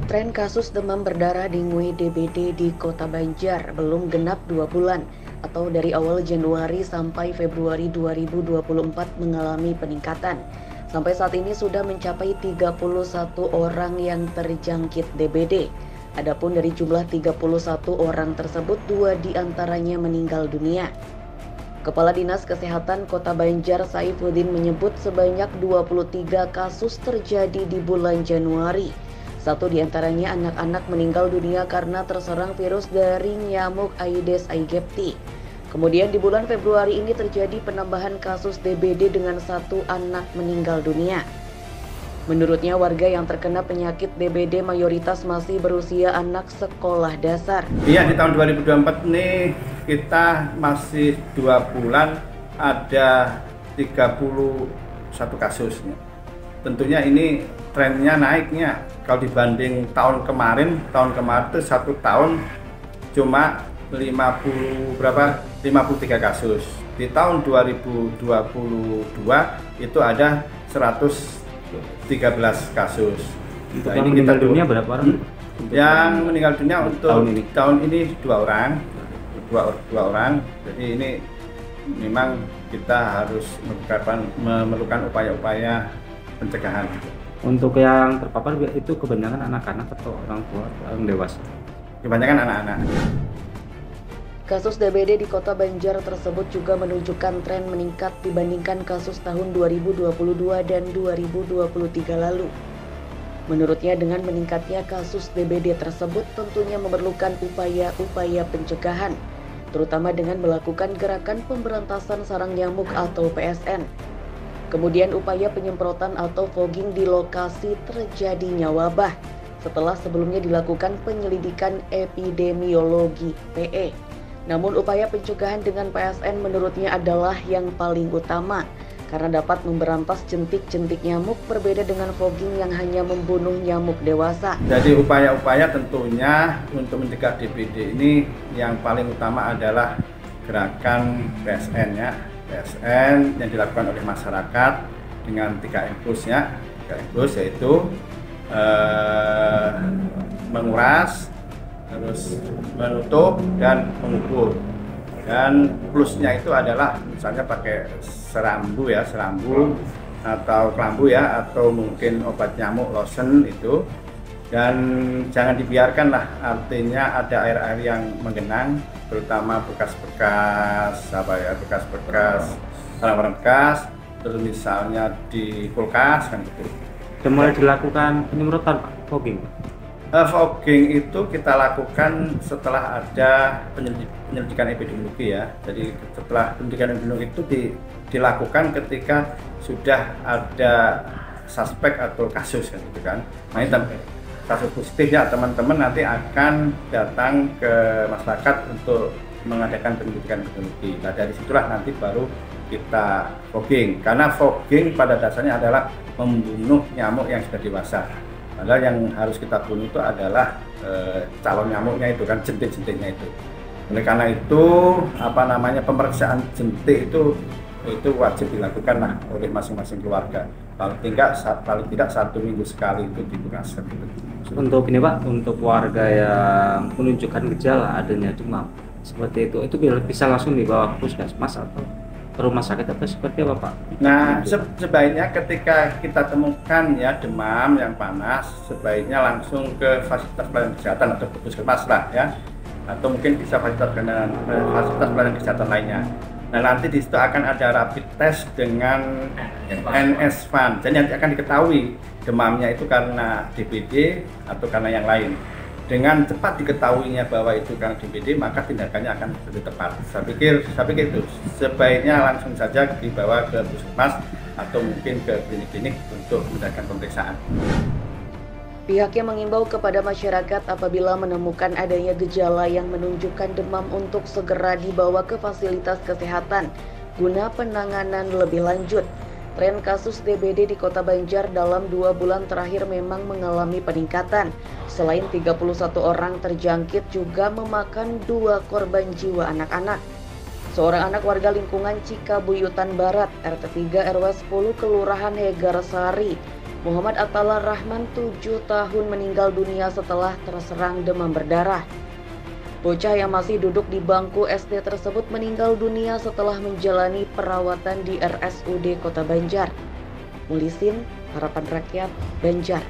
Tren kasus demam berdarah dengue DBD di Kota Banjar belum genap 2 bulan atau dari awal Januari sampai Februari 2024 mengalami peningkatan. Sampai saat ini sudah mencapai 31 orang yang terjangkit DBD. Adapun dari jumlah 31 orang tersebut, 2 diantaranya meninggal dunia. Kepala Dinas Kesehatan Kota Banjar Saifuddin menyebut sebanyak 23 kasus terjadi di bulan Januari. 1 diantaranya anak-anak meninggal dunia karena terserang virus dari nyamuk Aedes aegypti. Kemudian di bulan Februari ini terjadi penambahan kasus DBD dengan 1 anak meninggal dunia. Menurutnya warga yang terkena penyakit DBD mayoritas masih berusia anak sekolah dasar. Iya, di tahun 2024 ini kita masih 2 bulan ada 31 kasus. Tentunya ini trennya naiknya. Kalau dibanding tahun kemarin itu 1 tahun cuma 53 kasus. Di tahun 2022 itu ada 113 kasus. Untuk yang meninggal dunia berapa orang? Yang meninggal dunia untuk tahun ini 2 orang. Dua orang. Jadi ini memang kita harus memerlukan upaya-upaya pencegahan. Untuk yang terpapar itu kebanyakan anak-anak atau orang tua, orang dewasa? Kebanyakan anak-anak. Kasus DBD di Kota Banjar tersebut juga menunjukkan tren meningkat dibandingkan kasus tahun 2022 dan 2023 lalu. Menurutnya dengan meningkatnya kasus DBD tersebut tentunya memerlukan upaya-upaya pencegahan, terutama dengan melakukan gerakan pemberantasan sarang nyamuk atau PSN. Kemudian upaya penyemprotan atau fogging di lokasi terjadinya wabah setelah sebelumnya dilakukan penyelidikan epidemiologi PE. Namun upaya pencegahan dengan PSN menurutnya adalah yang paling utama karena dapat memberantas jentik-jentik nyamuk berbeda dengan fogging yang hanya membunuh nyamuk dewasa. Jadi upaya-upaya tentunya untuk mencegah DBD ini yang paling utama adalah gerakan PSN ya. PSN yang dilakukan oleh masyarakat dengan 3M plus ya. 3M plus yaitu menguras, terus menutup dan mengubur. Dan plusnya itu adalah misalnya pakai serambu atau kelambu ya, atau mungkin obat nyamuk lotion itu. Dan jangan dibiarkan lah, artinya ada air-air yang menggenang, terutama bekas-bekas barang-barang bekas, terus misalnya di kulkas kan gitu. Sudah mulai dilakukan penyemprotan Pak, fogging? Fogging itu kita lakukan setelah ada penyelidikan epidemiologi ya. Jadi setelah penyelidikan epidemiologi itu dilakukan ketika sudah ada suspek atau kasus kan gitu kan. Nah, kasus positif ya, teman-teman nanti akan datang ke masyarakat untuk mengadakan penyelidikan epidemiologi. Nah, dari situlah nanti baru kita fogging, karena fogging pada dasarnya adalah membunuh nyamuk yang sudah dewasa. Padahal yang harus kita bunuh itu adalah calon nyamuknya itu kan, jentik-jentiknya itu. Oleh karena itu pemeriksaan jentik itu wajib dilakukan lah oleh masing-masing keluarga. Paling tidak 1 minggu sekali itu dilakukan. Untuk ini Pak, untuk warga yang menunjukkan gejala adanya demam seperti itu bisa langsung dibawa ke puskesmas atau ke rumah sakit atau seperti apa Pak? Nah, sebaiknya ketika kita temukan ya demam yang panas, sebaiknya langsung ke fasilitas pelayanan kesehatan atau ke puskesmas lah ya, atau mungkin bisa fasilitas pelayanan kesehatan lainnya. Nah, nanti di situ akan ada rapid test dengan NS-FAN. Jadi nanti akan diketahui demamnya itu karena DBD atau karena yang lain. Dengan cepat diketahuinya bahwa itu karena DBD, maka tindakannya akan lebih tepat. Saya pikir itu sebaiknya langsung saja dibawa ke puskesmas atau mungkin ke klinik-klinik untuk mendapatkan pemeriksaan. Pihaknya mengimbau kepada masyarakat apabila menemukan adanya gejala yang menunjukkan demam untuk segera dibawa ke fasilitas kesehatan guna penanganan lebih lanjut. Tren kasus DBD di Kota Banjar dalam 2 bulan terakhir memang mengalami peningkatan. Selain 31 orang terjangkit juga memakan 2 korban jiwa anak-anak. Seorang anak warga lingkungan Cikabuyutan Barat, RT 3 RW 10 Kelurahan Hegarsari, Muhammad Attallah Rahman 7 tahun meninggal dunia setelah terserang demam berdarah. Bocah yang masih duduk di bangku SD tersebut meninggal dunia setelah menjalani perawatan di RSUD Kota Banjar. Mulisin, Harapan Rakyat, Banjar.